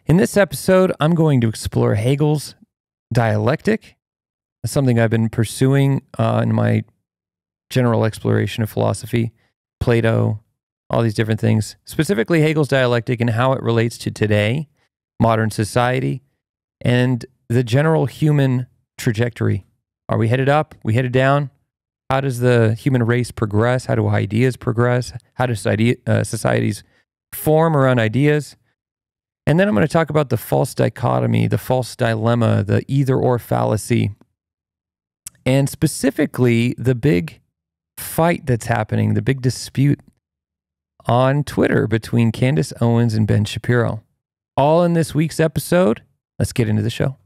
In this episode, I'm going to explore Hegel's Dialectic. That's something I've been pursuing in my general exploration of philosophy, Plato, all these different things, specifically Hegel's Dialectic and how it relates to today, modern society, and the general human trajectory. Are we headed up? We headed down? How does the human race progress? How do ideas progress? How do societies form around ideas? And then I'm going to talk about the false dichotomy, the false dilemma, the either-or fallacy, and specifically the big fight that's happening, the big dispute on Twitter between Candace Owens and Ben Shapiro. All in this week's episode. Let's get into the show.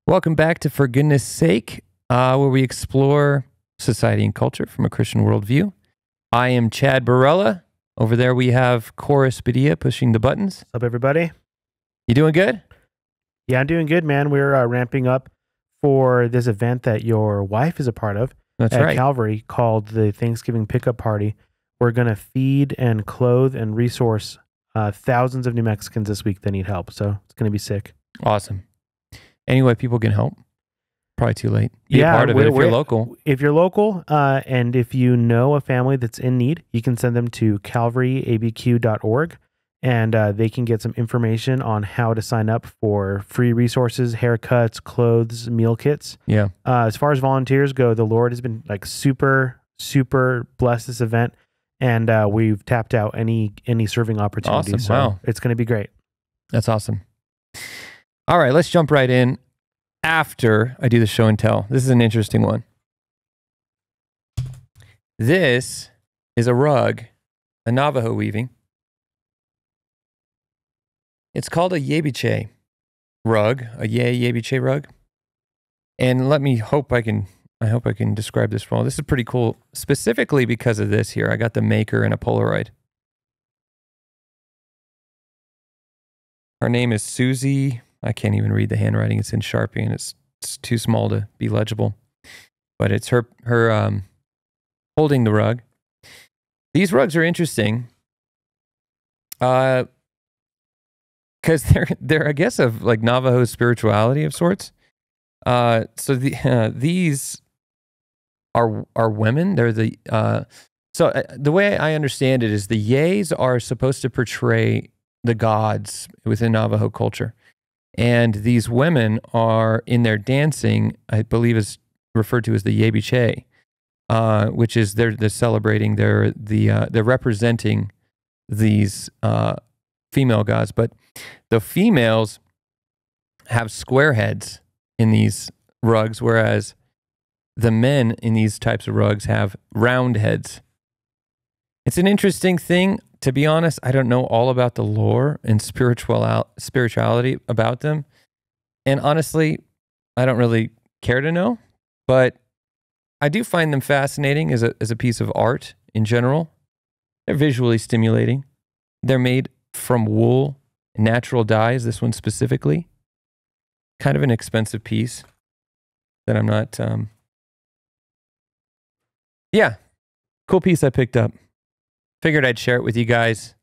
Welcome back to For Goodness Sake, where we explore society and culture from a Christian worldview. I am Chad Barella. Over there we have Chorus Badia pushing the buttons. What's up, everybody? You doing good? Yeah, I'm doing good, man. We're ramping up for this event that your wife is a part of. That's at right. Calvary, called the Thanksgiving Pickup Party. We're going to feed and clothe and resource thousands of New Mexicans this week that need help. So it's going to be sick. Awesome. Anyway, people can help. Probably too late. Be a part of it if you're local. If you're local, and if you know a family that's in need, you can send them to calvaryabq.org, and they can get some information on how to sign up for free resources, haircuts, clothes, meal kits. Yeah. As far as volunteers go, the Lord has been like super blessed this event, and we've tapped out any serving opportunities. Awesome. So Wow. it's going to be great. That's awesome. All right, let's jump right in after I do the show and tell. This is an interesting one. This is a rug, a Navajo weaving. It's called a Yeibichai rug, a Yeibichai rug. And I hope I can describe this well. This is pretty cool, specifically because of this here. I got the maker and a Polaroid. Her name is Susie. I can't even read the handwriting. It's in Sharpie and it's too small to be legible. But it's her holding the rug. These rugs are interesting because they're I guess of like Navajo spirituality of sorts. So these are women. They're the the way I understand it is the Yeis are supposed to portray the gods within Navajo culture. And these women are in their dancing, I believe is referred to as the Yeibichai, which is they're celebrating, they're representing these female gods. But the females have square heads in these rugs, whereas the men in these types of rugs have round heads. It's an interesting thing. To be honest, I don't know all about the lore and spirituality about them. And honestly, I don't really care to know, but I do find them fascinating as a piece of art in general. They're visually stimulating. They're made from wool, natural dyes, this one specifically. Kind of an expensive piece that I'm not... Yeah, cool piece I picked up. Figured I'd share it with you guys.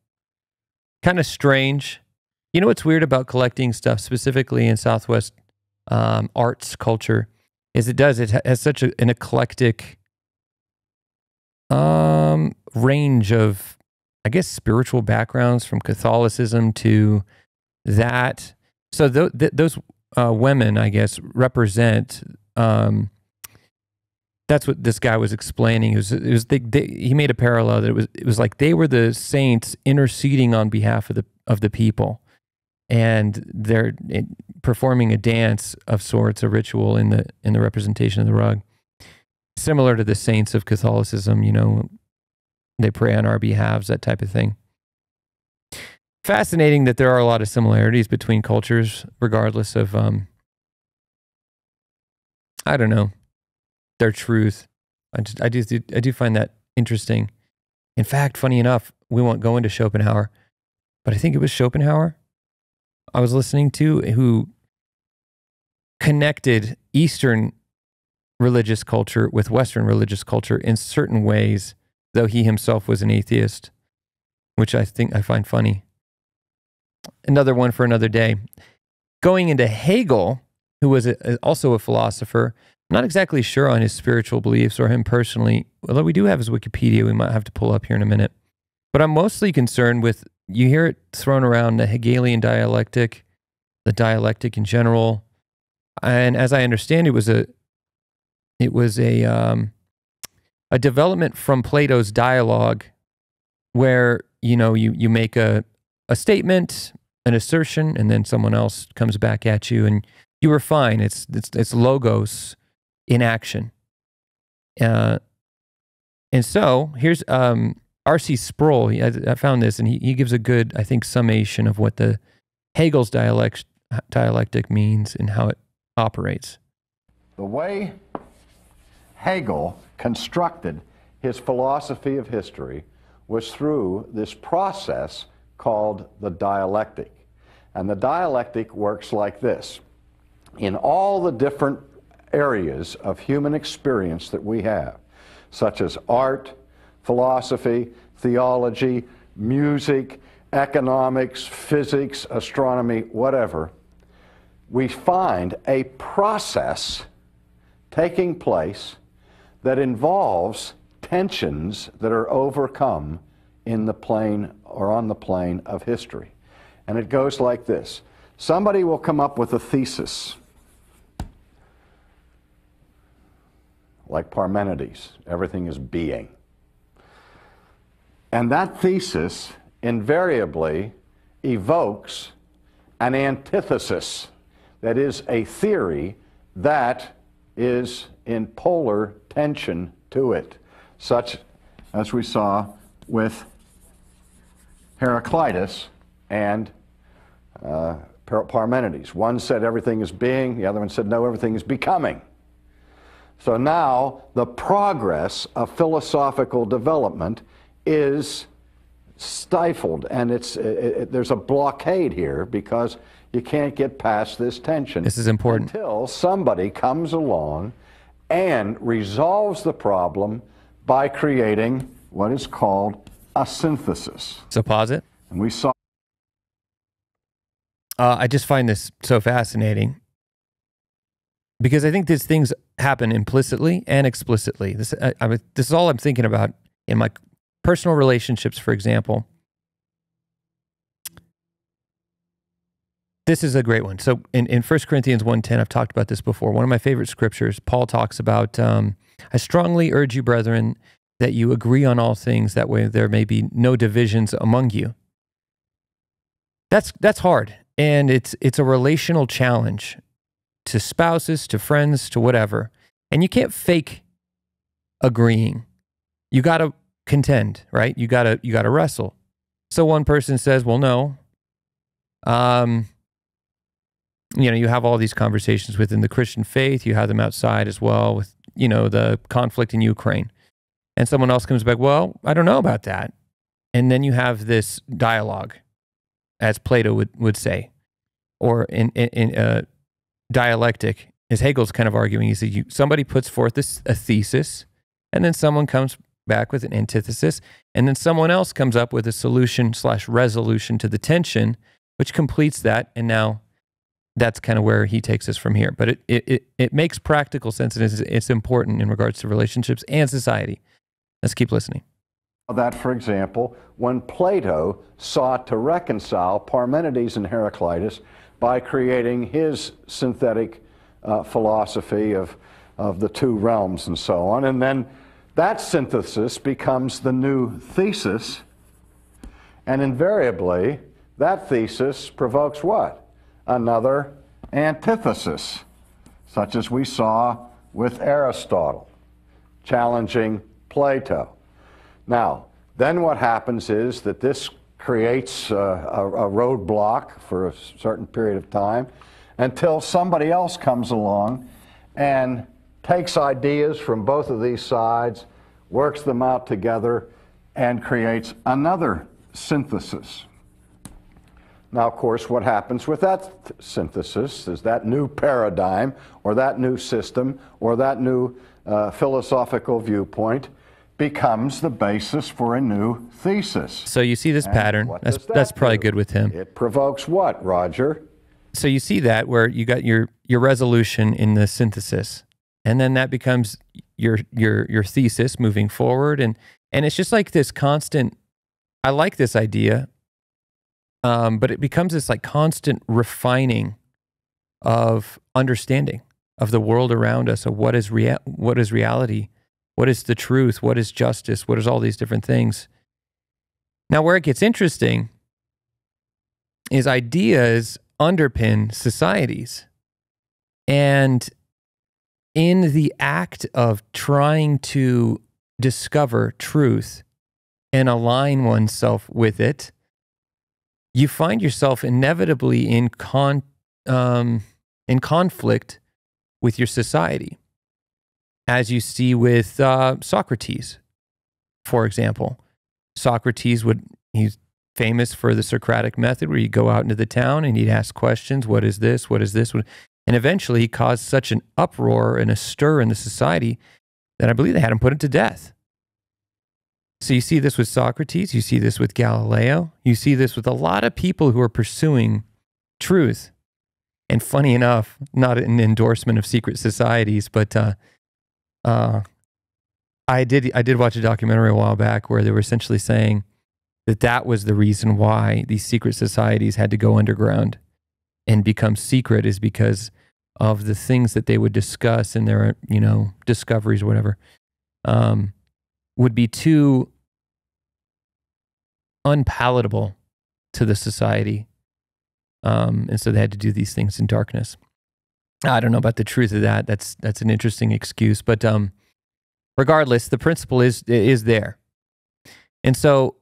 Kind of strange. You know what's weird about collecting stuff, specifically in Southwest arts culture, is it has such an eclectic range of, I guess, spiritual backgrounds from Catholicism to that. So those women, I guess, represent... That's what this guy was explaining. He made a parallel that it was like they were the saints interceding on behalf of the people, and they're performing a dance of sorts, a ritual in the representation of the rug, similar to the saints of Catholicism. You know, they pray on our behalves, that type of thing. Fascinating that there are a lot of similarities between cultures, regardless of I don't know. Their truth. I do find that interesting. In fact, funny enough, we won't go into Schopenhauer, but I think it was Schopenhauer I was listening to who connected Eastern religious culture with Western religious culture in certain ways, though he himself was an atheist, which I find funny. Another one for another day. Going into Hegel, who was also a philosopher, I'm not exactly sure on his spiritual beliefs or him personally, although we do have his Wikipedia we might have to pull up here in a minute. But I'm mostly concerned with, you hear it thrown around, the Hegelian dialectic, the dialectic in general. And as I understand, it was a development from Plato's dialogue where, you make a statement, an assertion, and then someone else comes back at you and you refine. It's logos in action. And so here's R.C. Sproul. I found this, and he gives a good, I think, summation of what the Hegel's dialectic means and how it operates. The way Hegel constructed his philosophy of history was through this process called the dialectic. And the dialectic works like this. In all the different areas of human experience that we have, such as art, philosophy, theology, music, economics, physics, astronomy, whatever, we find a process taking place that involves tensions that are overcome in the plane or on the plane of history. And it goes like this. Somebody will come up with a thesis, like Parmenides, everything is being. And that thesis invariably evokes an antithesis, that is, a theory that is in polar tension to it, such as we saw with Heraclitus and Parmenides. One said everything is being, the other one said no, everything is becoming. So now the progress of philosophical development is stifled, and there's a blockade here because you can't get past this tension. This is important. Until somebody comes along and resolves the problem by creating what is called a synthesis. So pause it. And we saw. I just find this so fascinating because I think these things happen implicitly and explicitly. This is all I'm thinking about in my personal relationships, for example. This is a great one. So in 1 Corinthians 1:10, I've talked about this before. One of my favorite scriptures, Paul talks about, I strongly urge you, brethren, that you agree on all things, that way there may be no divisions among you. That's hard. And it's a relational challenge to spouses, to friends, to whatever. And you can't fake agreeing. You got to contend, right? You got to wrestle. So one person says, well, no. You have all these conversations within the Christian faith. You have them outside as well with, the conflict in Ukraine. And someone else comes back, well, I don't know about that. And then you have this dialogue, as Plato would say, or in dialectic, as Hegel's kind of arguing, he said, somebody puts forth a thesis, and then someone comes back with an antithesis, and then someone else comes up with a solution/resolution to the tension, which completes that, and now that's kind of where he takes us from here. But it makes practical sense, and it's important in regards to relationships and society. Let's keep listening. That, for example, when Plato sought to reconcile Parmenides and Heraclitus by creating his synthetic philosophy of the two realms and so on, and then that synthesis becomes the new thesis, and invariably that thesis provokes what? Another antithesis, such as we saw with Aristotle challenging Plato. Now, then what happens is that this creates a roadblock for a certain period of time until somebody else comes along and takes ideas from both of these sides, works them out together, and creates another synthesis. Now, of course, what happens with that synthesis is that new paradigm or that new system or that new philosophical viewpoint becomes the basis for a new thesis. So you see this pattern. That's probably good with him. It provokes what, Roger? So you see that where you got your resolution in the synthesis, and then that becomes your thesis moving forward, and it's just like this constant. I like this idea, but it becomes this like constant refining of understanding of the world around us, of what is reality, what is the truth, what is justice, what is all these different things. Now, where it gets interesting is ideas underpin societies. And in the act of trying to discover truth and align oneself with it, you find yourself inevitably in conflict with your society, as you see with Socrates, for example. Socrates he's famous for the Socratic method, where you go out into the town and he'd ask questions. What is this? What is this? And eventually he caused such an uproar and a stir in the society that I believe they had him put to death. So you see this with Socrates, you see this with Galileo, you see this with a lot of people who are pursuing truth. And funny enough, not an endorsement of secret societies, but I did watch a documentary a while back where they were essentially saying that was the reason why these secret societies had to go underground and become secret, is because of the things that they would discuss in their, discoveries or whatever, would be too unpalatable to the society. And so they had to do these things in darkness. I don't know about the truth of that. That's an interesting excuse, but regardless, the principle is there. And so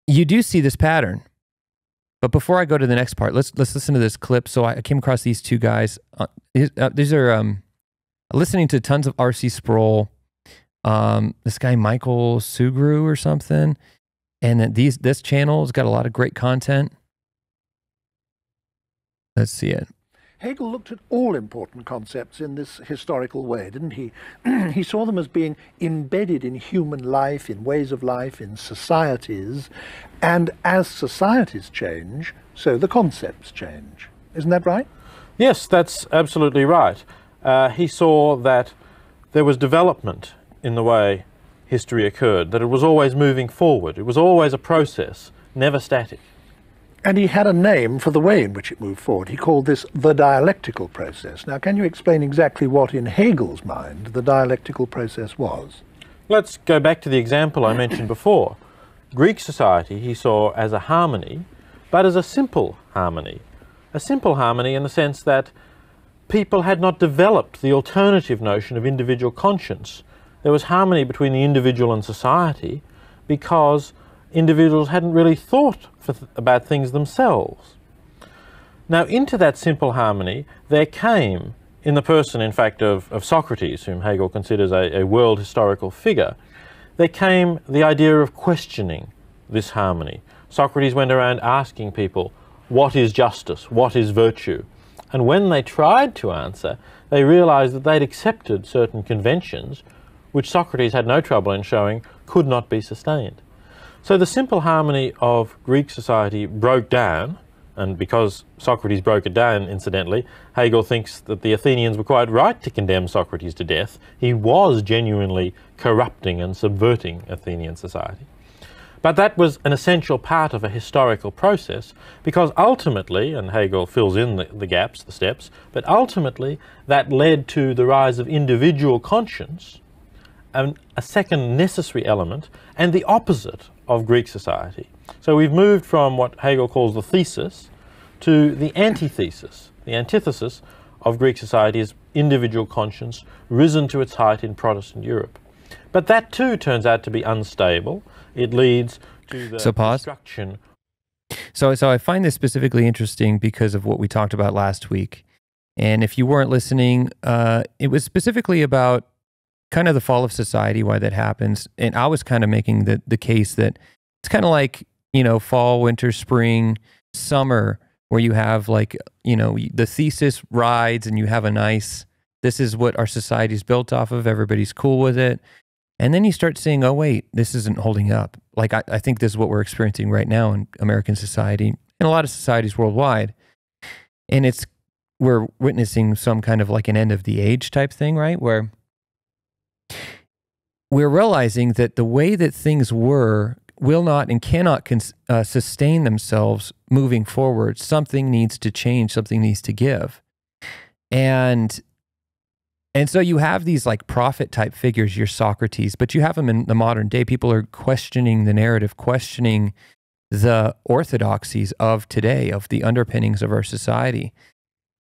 you do see this pattern. But before I go to the next part, let's listen to this clip. So I came across these two guys. These are listening to tons of R.C. Sproul. This guy Michael Sugru or something, and then this channel's got a lot of great content. Let's see it. Hegel looked at all important concepts in this historical way, didn't he? He saw them as being embedded in human life, in ways of life, in societies, and as societies change, so the concepts change. Isn't that right? Yes, that's absolutely right. He saw that there was development in the way history occurred, that it was always moving forward. It was always a process, never static. And he had a name for the way in which it moved forward. He called this the dialectical process. Now, can you explain exactly what, in Hegel's mind, the dialectical process was? Let's go back to the example I mentioned before. Greek society he saw as a harmony, but as a simple harmony. A simple harmony in the sense that people had not developed the alternative notion of individual conscience. There was harmony between the individual and society because individuals hadn't really thought about things themselves. Now, into that simple harmony, there came, in the person, in fact, of Socrates, whom Hegel considers a world historical figure, there came the idea of questioning this harmony. Socrates went around asking people, what is justice? What is virtue? And when they tried to answer, they realized that they'd accepted certain conventions, which Socrates had no trouble in showing could not be sustained. So the simple harmony of Greek society broke down, and because Socrates broke it down, incidentally, Hegel thinks that the Athenians were quite right to condemn Socrates to death. He was genuinely corrupting and subverting Athenian society. But that was an essential part of a historical process, because ultimately, and Hegel fills in the gaps, the steps, but ultimately that led to the rise of individual conscience, and a second necessary element, and the opposite of Greek society. So we've moved from what Hegel calls the thesis to the antithesis. The antithesis of Greek society is individual conscience risen to its height in Protestant Europe. But that too turns out to be unstable. It leads to the destruction. So I find this specifically interesting because of what we talked about last week. And if you weren't listening, it was specifically about kind of the fall of society, why that happens. And I was kind of making the case that it's kind of like, fall, winter, spring, summer where you have like, you know, the thesis rides and you have a nice, this is what our society's built off of. Everybody's cool with it. And then you start seeing, oh, wait, this isn't holding up. Like, I think this is what we're experiencing right now in American society and a lot of societies worldwide. And we're witnessing some kind of like an end of the age type thing, right? Where we're realizing that the way that things were will not and cannot sustain themselves moving forward. Something needs to change. Something needs to give. And so you have these like prophet type figures, your Socrates, but you have them in the modern day. People are questioning the narrative, questioning the orthodoxies of today, of the underpinnings of our society.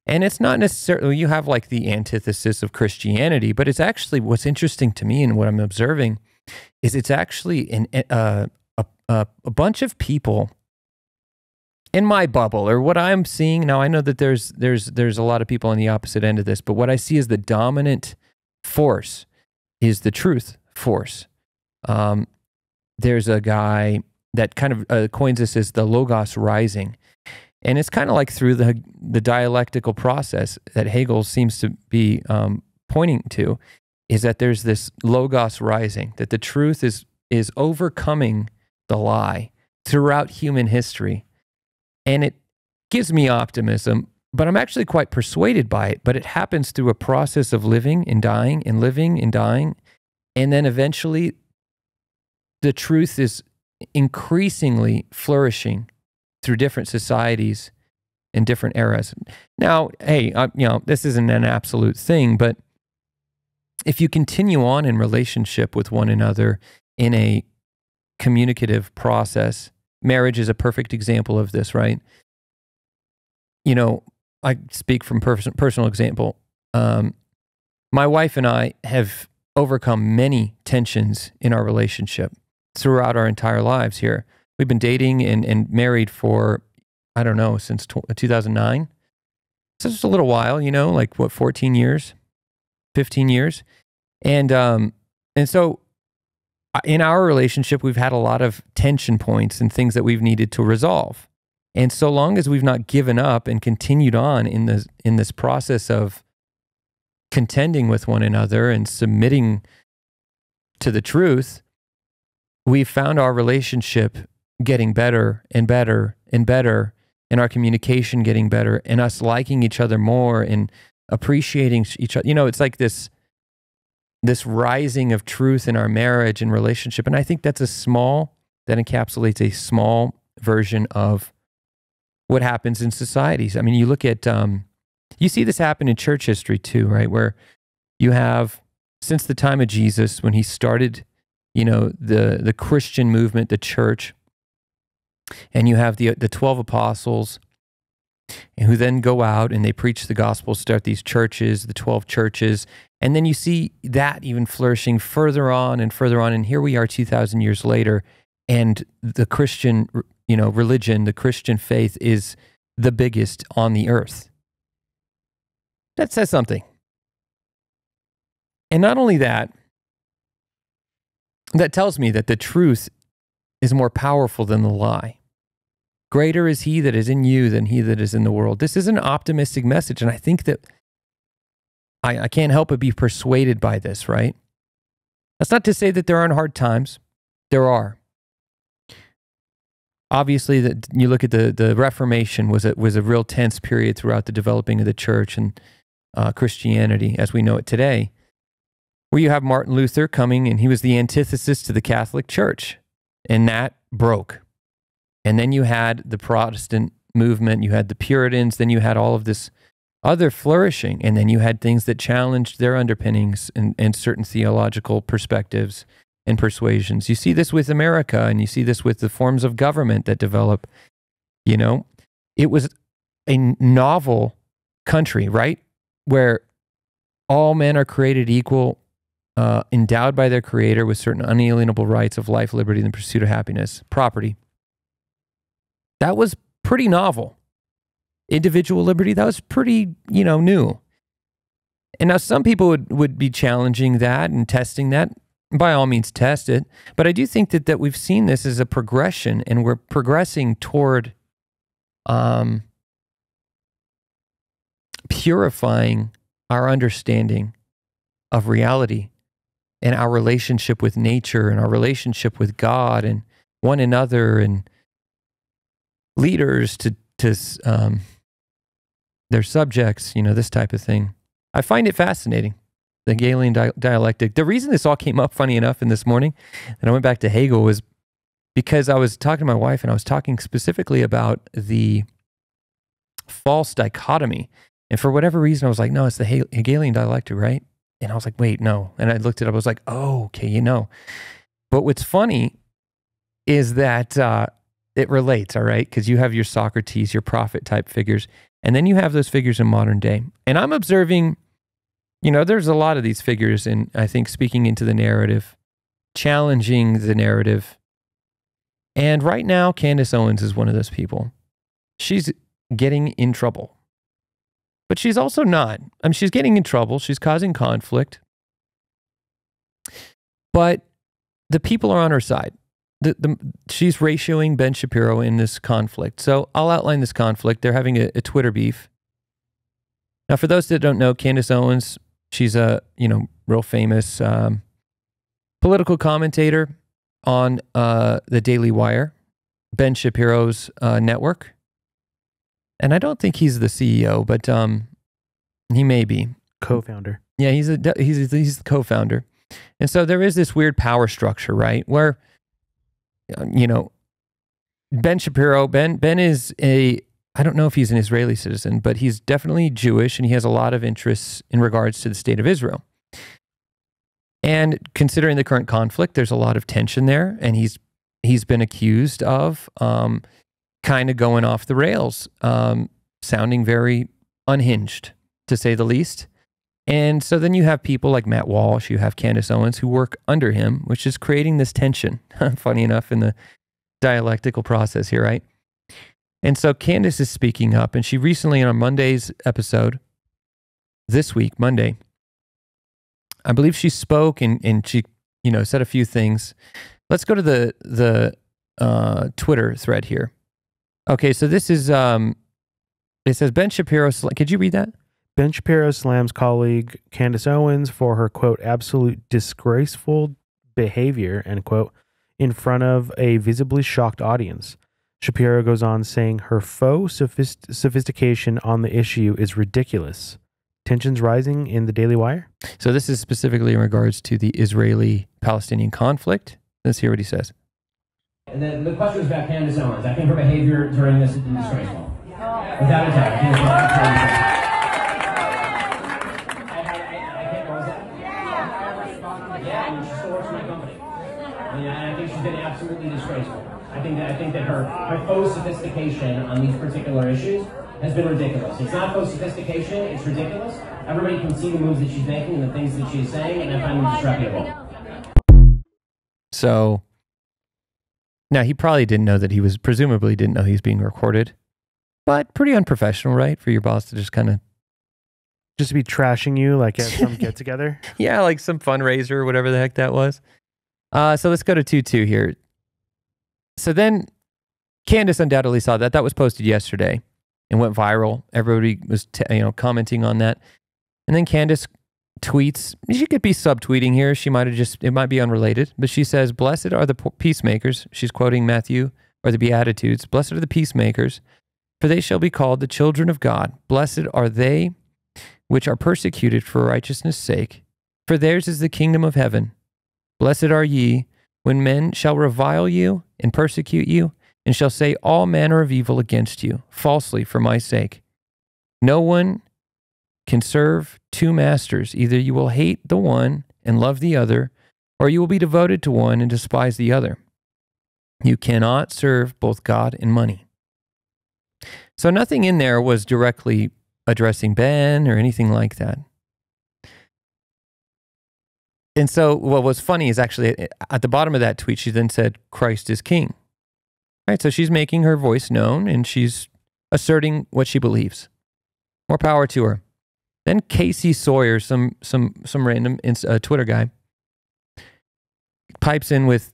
And it's not necessarily, you have like the antithesis of Christianity, but it's actually what's interesting to me and what I'm observing is it's actually a bunch of people in my bubble, or what I'm seeing now. I know that there's a lot of people on the opposite end of this, but what I see as the dominant force is the truth force. There's a guy that kind of coins this as the logos rising, and it's kind of like through the dialectical process that Hegel seems to be pointing to, is that there's this logos rising, that the truth is overcoming the lie throughout human history. And it gives me optimism, but I'm actually quite persuaded by it. But it happens through a process of living and dying and living and dying. And then eventually the truth is increasingly flourishing through different societies in different eras. Now, hey, you know, this isn't an absolute thing, but if you continue on in relationship with one another in a communicative process, marriage is a perfect example of this, right? You know, I speak from personal example. My wife and I have overcome many tensions in our relationship throughout our entire lives here. We've been dating and married for, I don't know, since 2009. So just a little while, you know, like what, 14 years, 15 years. And so in our relationship, we've had a lot of tension points and things that we've needed to resolve. And so long as we've not given up and continued on in this process of contending with one another and submitting to the truth, we've found our relationship getting better and better and better, and our communication getting better, and us liking each other more and appreciating each other. You know, it's like this rising of truth in our marriage and relationship. And I think that encapsulates a small version of what happens in societies. I mean, you look at, you see this happen in church history too, right? Where you have, since the time of Jesus, when he started, you know, the Christian movement, the church, and you have the 12 apostles who then go out and they preach the gospel, start these churches, the 12 churches. And then you see that even flourishing further on and further on. And here we are 2,000 years later, and the Christian, you know, religion, the Christian faith is the biggest on the earth. That says something. And not only that, that tells me that the truth is more powerful than the lie. Greater is he that is in you than he that is in the world. This is an optimistic message, and I think that I can't help but be persuaded by this, right? That's not to say that there aren't hard times. There are. Obviously, that you look at the Reformation was a real tense period throughout the developing of the church and Christianity as we know it today, where you have Martin Luther coming, and he was the antithesis to the Catholic Church, and that broke. And then you had the Protestant movement, you had the Puritans, then you had all of this other flourishing, and then you had things that challenged their underpinnings and certain theological perspectives and persuasions. You see this with America, and you see this with the forms of government that develop. You know, it was a novel country, right? Where all men are created equal, endowed by their creator with certain unalienable rights of life, liberty, and the pursuit of happiness, property. That was pretty novel. Individual liberty, that was pretty, you know, new. And now some people would be challenging that and testing that. By all means, test it. But I do think that we've seen this as a progression, and we're progressing toward purifying our understanding of reality and our relationship with nature and our relationship with God and one another and leaders to their subjects, this type of thing. I find it fascinating, the Hegelian dialectic. The reason this all came up, funny enough, in this morning, and I went back to Hegel, was because I was talking to my wife and I was talking specifically about the false dichotomy. And for whatever reason, I was like, no, it's the Hegelian dialectic, right? And I was like, wait, no. And I looked it up. I was like, oh, okay, But what's funny is that it relates, all right? Because you have your Socrates, your prophet type figures, and then you have those figures in modern day. And I'm observing, there's a lot of these figures in, I think, speaking into the narrative, challenging the narrative. And right now, Candace Owens is one of those people. She's getting in trouble. But she's also not. I mean, she's getting in trouble. She's causing conflict. But the people are on her side. She's ratioing Ben Shapiro in this conflict. So I'll outline this conflict. They're having a Twitter beef. Now, for those that don't know, Candace Owens, she's a, real famous political commentator on the Daily Wire, Ben Shapiro's network. And I don't think he's the CEO, but he may be. Co-founder. Yeah, he's the co-founder. And so there is this weird power structure, right? Where, Ben Shapiro, Ben is I don't know if he's an Israeli citizen, but he's definitely Jewish and he has a lot of interests in regards to the state of Israel. And considering the current conflict, there's a lot of tension there. And he's been accused of kind of going off the rails, sounding very unhinged, to say the least. And so then you have people like Matt Walsh, you have Candace Owens who work under him, which is creating this tension, funny enough, in the dialectical process here, right? And so Candace is speaking up, and she recently on Monday's episode, this week, Monday, I believe she spoke and she, said a few things. Let's go to the Twitter thread here. Okay, so this is, it says Ben Shapiro, could you read that? Ben Shapiro slams colleague Candace Owens for her, quote, absolute disgraceful behavior, end quote, in front of a visibly shocked audience. Shapiro goes on saying her faux sophistication on the issue is ridiculous. Tensions rising in the Daily Wire? So this is specifically in regards to the Israeli-Palestinian conflict. Let's hear what he says. The question was about Candace Owens. I think her behavior during this is disgraceful. Without a doubt. I think it's she still works for my company. And I think she's been absolutely disgraceful. I think that her faux sophistication on these particular issues has been ridiculous. It's not faux sophistication, it's ridiculous. Everybody can see the moves that she's making and the things that she's saying, and I find them disreputable. So, now he probably didn't know that presumably didn't know he was being recorded. But pretty unprofessional, right? For your boss to just kind of... Just to be trashing you like at some get-together? Yeah, like some fundraiser or whatever the heck that was. So let's go to 2-2 here. So then Candace undoubtedly saw that. That was posted yesterday and went viral. Everybody was commenting on that. And then Candace tweets. She could be subtweeting here. She might have it might be unrelated. But she says, blessed are the peacemakers. She's quoting Matthew or the Beatitudes. Blessed are the peacemakers, for they shall be called the children of God. Blessed are they which are persecuted for righteousness' sake, for theirs is the kingdom of heaven. Blessed are ye, when men shall revile you and persecute you, and shall say all manner of evil against you, falsely for my sake. No one can serve two masters. Either you will hate the one and love the other, or you will be devoted to one and despise the other. You cannot serve both God and money. So nothing in there was directly addressing Ben or anything like that. And so what was funny is actually at the bottom of that tweet, she then said, Christ is king. Right? So she's making her voice known and she's asserting what she believes. More power to her. Then Casey Sawyer, some random Twitter guy, pipes in with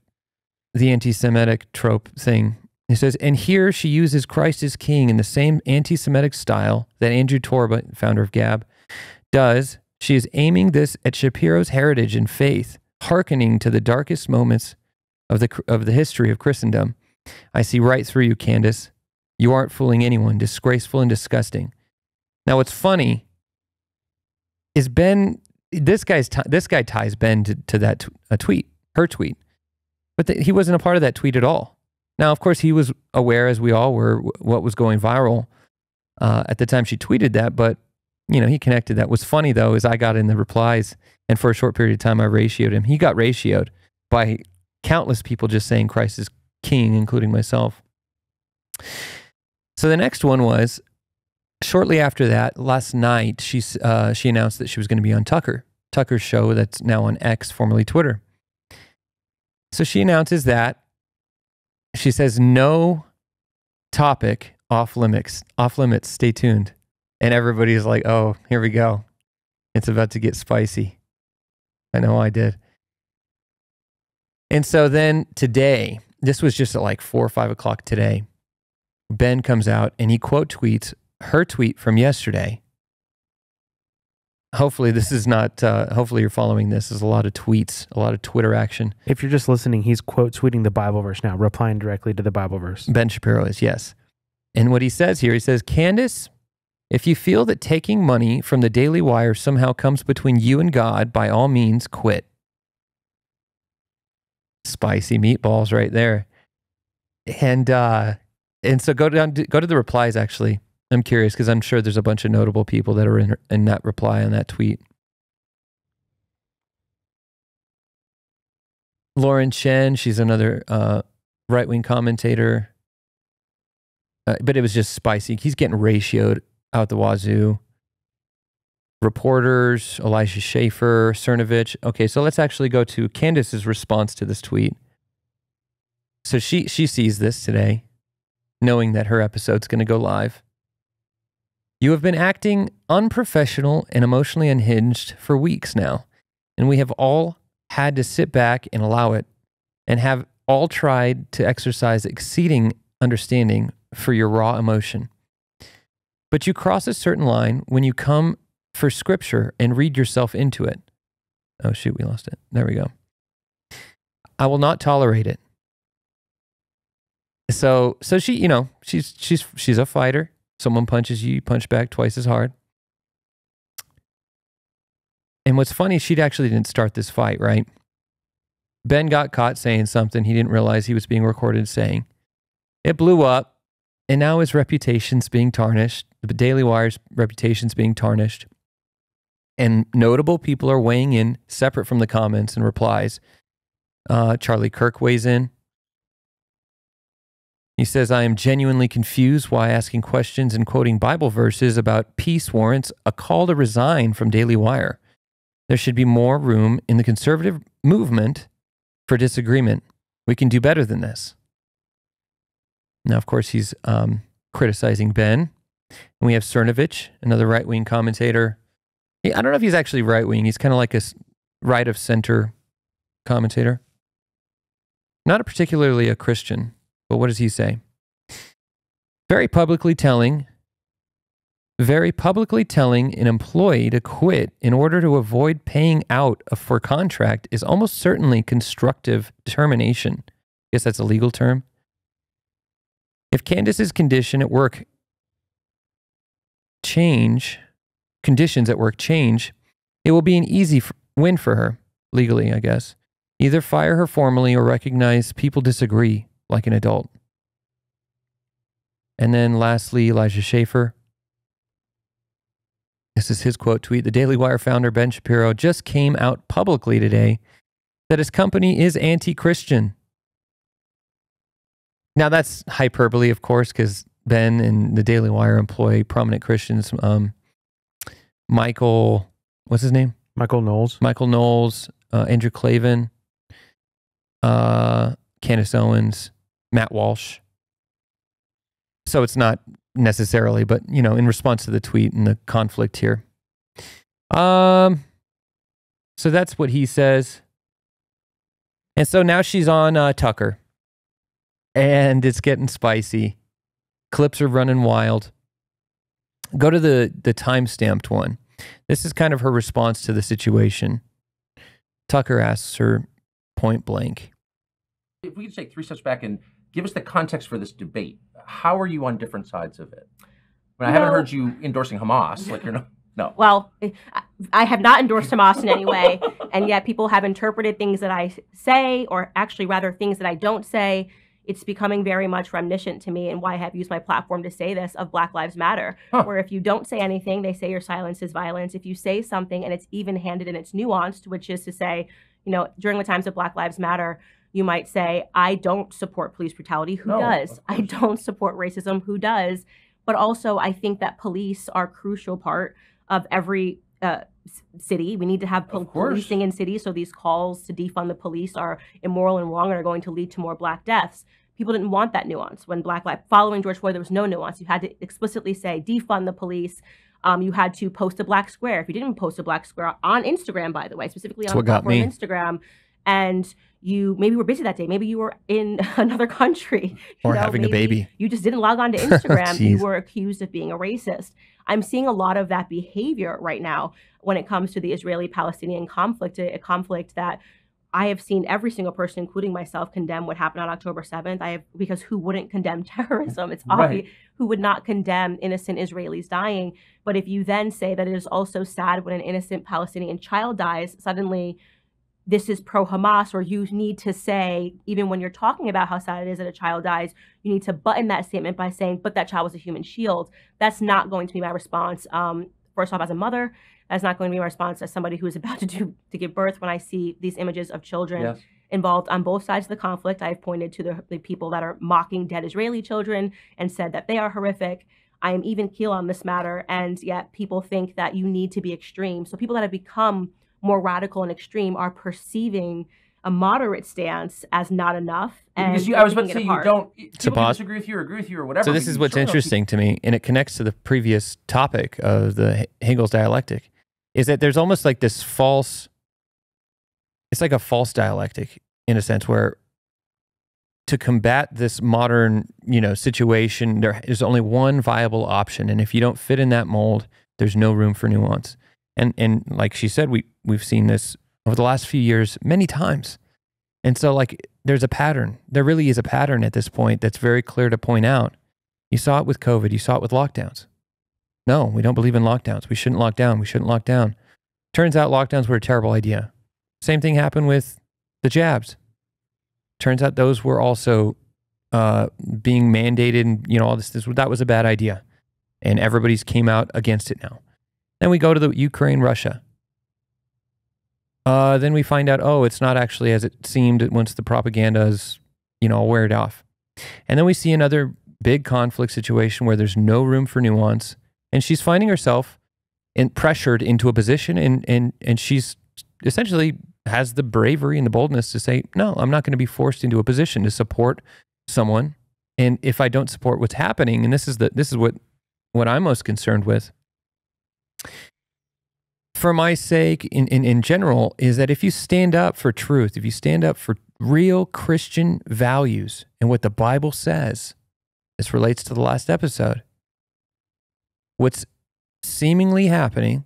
the anti-Semitic trope thing. It says, and here she uses Christ as king in the same anti-Semitic style that Andrew Torba, founder of Gab, does. She is aiming this at Shapiro's heritage and faith, hearkening to the darkest moments of the history of Christendom. I see right through you, Candace. You aren't fooling anyone, disgraceful and disgusting. Now, what's funny is Ben, this guy ties Ben to that tweet, her tweet. But he wasn't a part of that tweet at all. Now, of course, he was aware, as we all were, what was going viral at the time she tweeted that, but, you know, he connected that. What's funny, though, is I got in the replies, and for a short period of time, I ratioed him. He got ratioed by countless people just saying Christ is king, including myself. So the next one was, shortly after that, last night, she announced that she was going to be on Tucker's show that's now on X, formerly Twitter. So she announces that. She says, no topic off limits, stay tuned. And everybody's like, oh, here we go. It's about to get spicy. I know I did. And so then today, this was just at like 4 or 5 o'clock today, Ben comes out and he quote tweets her tweet from yesterday. Hopefully this is not, hopefully you're following this. There's a lot of tweets, a lot of Twitter action. If you're just listening, he's quote tweeting the Bible verse now, replying directly to the Bible verse. Ben Shapiro is, yes. And what he says here, he says, Candace, if you feel that taking money from the Daily Wire somehow comes between you and God, by all means, quit. Spicy meatballs right there. And so go to the replies, actually. I'm curious because I'm sure there's a bunch of notable people that are in that reply on that tweet. Lauren Chen, she's another right-wing commentator. But it was just spicy. He's getting ratioed out the wazoo. Reporters, Elisha Schaefer, Cernovich. Okay, so let's actually go to Candace's response to this tweet. So she sees this today, knowing that her episode's going to go live. You have been acting unprofessional and emotionally unhinged for weeks now, and we have all had to sit back and allow it, and have all tried to exercise exceeding understanding for your raw emotion. But you cross a certain line when you come for scripture and read yourself into it. Oh shoot, we lost it. There we go. I will not tolerate it. So she, you know, she's a fighter. Someone punches you, you punch back twice as hard. And what's funny, she actually didn't start this fight, right? Ben got caught saying something he didn't realize he was being recorded saying. It blew up, and now his reputation's being tarnished. The Daily Wire's reputation's being tarnished. And notable people are weighing in, separate from the comments and replies. Charlie Kirk weighs in. He says, I am genuinely confused why asking questions and quoting Bible verses about peace warrants a call to resign from Daily Wire. There should be more room in the conservative movement for disagreement. We can do better than this. Now, of course, he's criticizing Ben. And we have Cernovich, another right-wing commentator. I don't know if he's actually right-wing. He's kind of like a right-of-center commentator. Not particularly a Christian. But what does he say? Very publicly telling an employee to quit in order to avoid paying out for contract is almost certainly constructive termination. I guess that's a legal term. If Candace's conditions at work change, it will be an easy win for her, legally, I guess. Either fire her formally or recognize people disagree like an adult. And then lastly, Elijah Schaefer. This is his quote tweet. The Daily Wire founder, Ben Shapiro, just came out publicly today that his company is anti-Christian. Now that's hyperbole, of course, because Ben and the Daily Wire employ prominent Christians. Michael, what's his name? Michael Knowles. Andrew Clavin, Candace Owens, Matt Walsh. So it's not necessarily, but, you know, in response to the tweet and the conflict here. So that's what he says. And so now she's on Tucker. and it's getting spicy. Clips are running wild. Go to the time-stamped one. This is kind of her response to the situation. Tucker asks her point blank. If we could take 3 steps back and give us the context for this debate. How are you on different sides of it? I mean, I haven't heard you endorsing Hamas. Like, you're not. No. Well, I have not endorsed Hamas in any way, and yet people have interpreted things that I say, or actually rather things that I don't say. It's becoming very much reminiscent to me, and why I have used my platform to say this, of Black Lives Matter, where if you don't say anything, they say your silence is violence. If you say something and it's even-handed and it's nuanced, which is to say, you know, during the times of Black Lives Matter, you might say, I don't support police brutality. Who does? I don't support racism. Who does? But also, I think that police are a crucial part of every city. We need to have policing in cities, so these calls to defund the police are immoral and wrong and are going to lead to more Black deaths. People didn't want that nuance. When following George Floyd, there was no nuance. You had to explicitly say, defund the police. You had to post a black square. If you didn't post a black square on Instagram, by the way, specifically on Instagram, and you maybe were busy that day, maybe you were in another country, or having a baby, you just didn't log on to Instagram, you were accused of being a racist. I'm seeing a lot of that behavior right now when it comes to the Israeli-Palestinian conflict, a conflict that I have seen every single person, including myself, condemn what happened on October 7th. Because who wouldn't condemn terrorism? It's obvious. Who would not condemn innocent Israelis dying? But if you then say that it is also sad when an innocent Palestinian child dies, suddenly this is pro-Hamas, or you need to say, even when you're talking about how sad it is that a child dies, you need to button that statement by saying, but that child was a human shield. That's not going to be my response. First off, as a mother, that's not going to be my response as somebody who is about to give birth. When I see these images of children involved on both sides of the conflict, I've pointed to the people that are mocking dead Israeli children and said that they are horrific. I am even keel on this matter, and yet people think that you need to be extreme. So people that have become more radical and extreme are perceiving a moderate stance as not enough. And I was about to say, you don't, people can disagree with you or agree with you or whatever. So this is what's interesting to me, and it connects to the previous topic of the Hegel's dialectic, is that there's almost like this false, it's like a false dialectic in a sense, where to combat this modern, situation, there's only one viable option. And if you don't fit in that mold, there's no room for nuance. And like she said, we've seen this over the last few years many times. And so there's a pattern. There really is a pattern at this point that's very clear to point out. You saw it with COVID. You saw it with lockdowns. No, we don't believe in lockdowns. We shouldn't lock down. We shouldn't lock down. Turns out lockdowns were a terrible idea. Same thing happened with the jabs. Turns out those were also being mandated, and all this. That was a bad idea, and everybody's came out against it now. Then we go to the Ukraine, Russia. Then we find out, it's not actually as it seemed once the propaganda is, wear it off. And then we see another big conflict situation where there's no room for nuance, and she's finding herself pressured into a position, and she's essentially has the bravery and the boldness to say, no, I'm not going to be forced into a position to support someone. And if I don't support what's happening, and this is what I'm most concerned with, for my sake, in general, is that if you stand up for truth, if you stand up for real Christian values and what the Bible says, this relates to the last episode, what's seemingly happening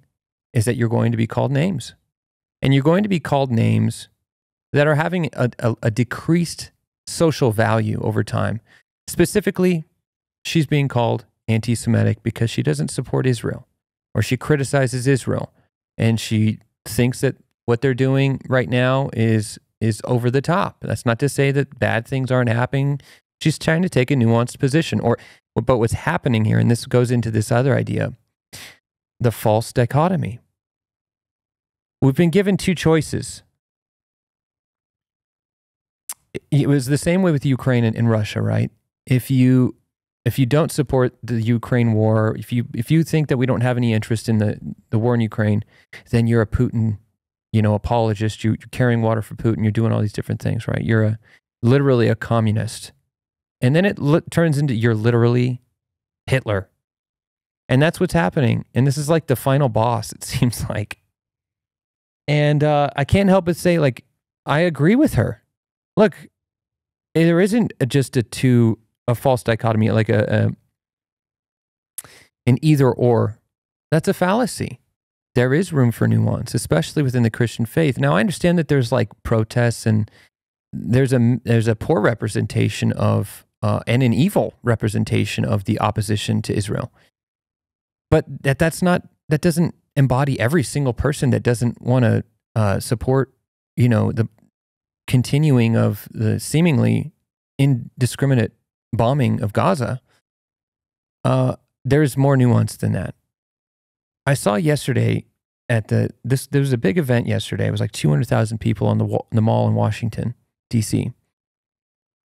is that you're going to be called names. And you're going to be called names that are having a decreased social value over time. Specifically, she's being called anti-Semitic because she doesn't support Israel, or she criticizes Israel, and she thinks that what they're doing right now is over the top. That's not to say that bad things aren't happening. She's trying to take a nuanced position. But what's happening here, and this goes into this other idea, the false dichotomy. We've been given two choices. It was the same way with Ukraine and Russia, right? If you don't support the Ukraine war, if you think that we don't have any interest in the war in Ukraine, then you're a Putin, apologist. You're carrying water for Putin. You're doing all these different things, right? You're literally a communist. And then it turns into you're literally Hitler. And that's what's happening. And this is like the final boss, it seems like. And I can't help but say, I agree with her. Look, there isn't just a false dichotomy, like an either or. That's a fallacy. There is room for nuance, especially within the Christian faith. Now, I understand that there's like protests and there's a poor representation of and an evil representation of the opposition to Israel. But that doesn't embody every single person that doesn't want to support, the continuing of the seemingly indiscriminate bombing of Gaza. There's more nuance than that. I saw yesterday there was a big event yesterday. It was like 200,000 people on the mall in Washington, D.C.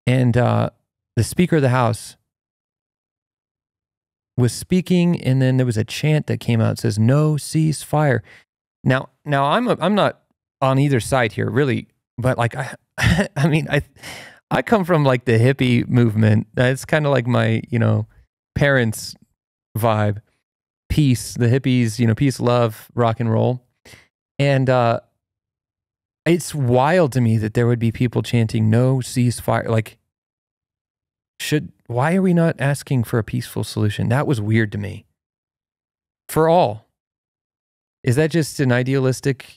And the Speaker of the House was speaking, and then there was a chant that came out that says, "No ceasefire." Now I'm not on either side here, really, but like I come from like the hippie movement. That's kind of like my parents' vibe. Peace, the hippies, peace, love, rock and roll. And it's wild to me that there would be people chanting no ceasefire. Like, why are we not asking for a peaceful solution? That was weird to me. For all. Is that just an idealistic,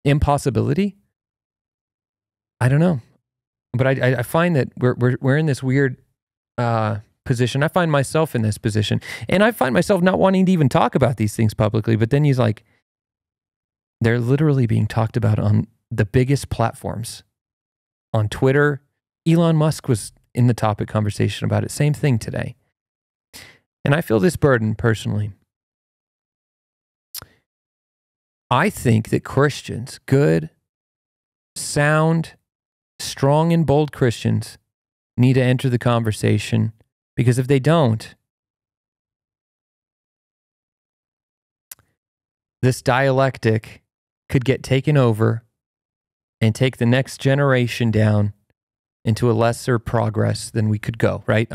impossibility? I don't know. But I find that we're in this weird position. I find myself in this position, and I find myself not wanting to even talk about these things publicly. But then he's like, they're literally being talked about on the biggest platforms, on Twitter. Elon Musk was in the topic conversation about it. Same thing today. And I feel this burden personally. I think that Christians, good, sound, strong and bold Christians, need to enter the conversation. Because if they don't, this dialectic could get taken over and take the next generation down into a lesser progress than we could go, right?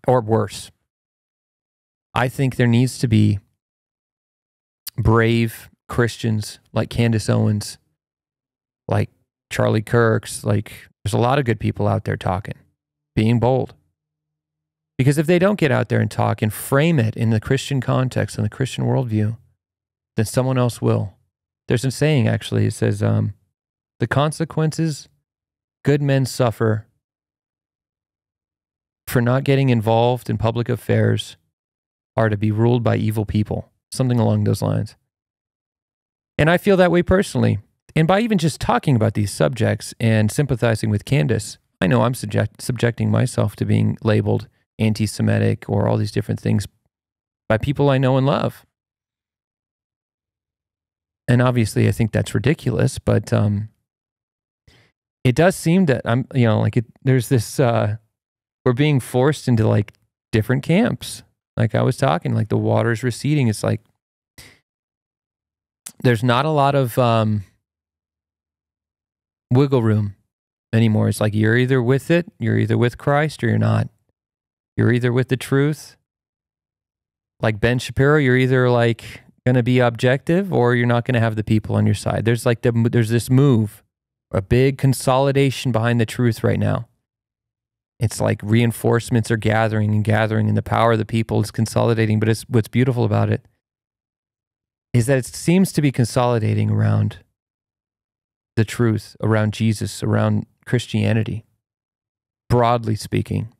Or worse. I think there needs to be brave Christians like Candace Owens, like Charlie Kirk's, like there's a lot of good people out there talking, being bold. Because if they don't get out there and talk and frame it in the Christian context and the Christian worldview, then someone else will. There's a saying, actually, it says, the consequences good men suffer for not getting involved in public affairs are to be ruled by evil people. Something along those lines. And I feel that way personally. And by even just talking about these subjects and sympathizing with Candace, I know I'm subjecting myself to being labeled anti-Semitic or all these different things by people I know and love. And obviously I think that's ridiculous, but it does seem that there's this, we're being forced into like different camps. Like I was talking, like the water's receding. It's like, there's not a lot of wiggle room anymore. It's like you're either with it, you're either with Christ or you're not. You're either with the truth, like Ben Shapiro, you're either like going to be objective or you're not going to have the people on your side. There's like there's this move, a big consolidation behind the truth right now. It's like reinforcements are gathering and the power of the people is consolidating. But what's beautiful about it is that it seems to be consolidating around the truth, around Jesus, around Christianity, broadly speaking.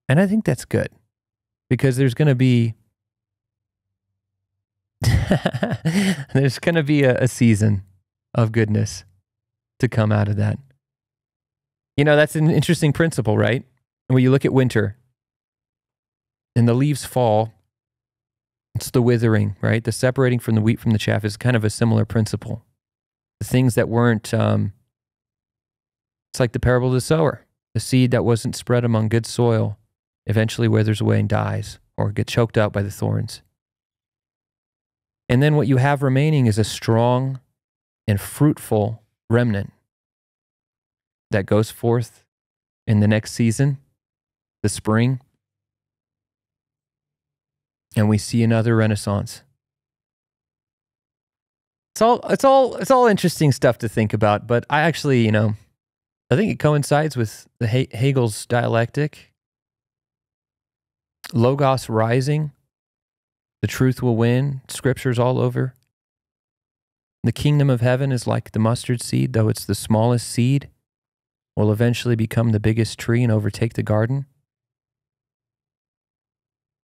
And I think that's good because there's going to be a season of goodness to come out of that. That's an interesting principle, right? And when you look at winter and the leaves fall, it's the withering, right? The separating from the wheat from the chaff is kind of a similar principle. The things that weren't, it's like the parable of the sower. The seed that wasn't spread among good soil eventually withers away and dies or gets choked out by the thorns. And then what you have remaining is a strong and fruitful remnant that goes forth in the next season, the spring, and we see another renaissance. It's all interesting stuff to think about, but I actually, I think it coincides with the Hegel's dialectic. Logos rising. The truth will win. Scriptures all over. The kingdom of heaven is like the mustard seed, though it's the smallest seed, will eventually become the biggest tree and overtake the garden.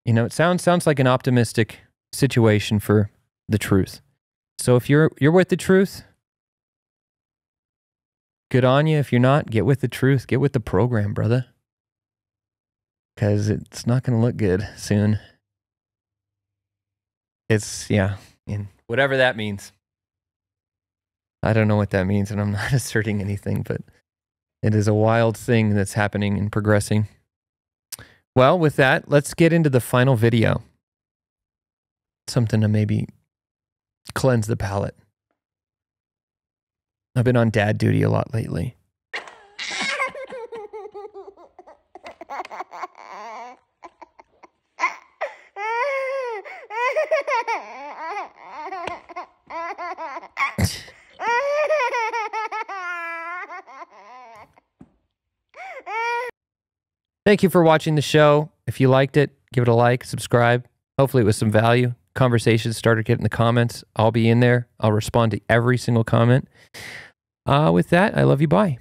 You know, it sounds like an optimistic situation for the truth. So if you're with the truth, good on you. If you're not, get with the truth. Get with the program, brother. Because it's not going to look good soon. It's, yeah, and whatever that means. I don't know what that means, and I'm not asserting anything, but it is a wild thing that's happening and progressing. Well, with that, let's get into the final video. Something to maybe cleanse the palate. I've been on dad duty a lot lately. Thank you for watching the show. If you liked it, give it a like, subscribe. Hopefully it was some value. Conversations started getting in the comments. I'll be in there. I'll respond to every single comment. With that, I love you. Bye.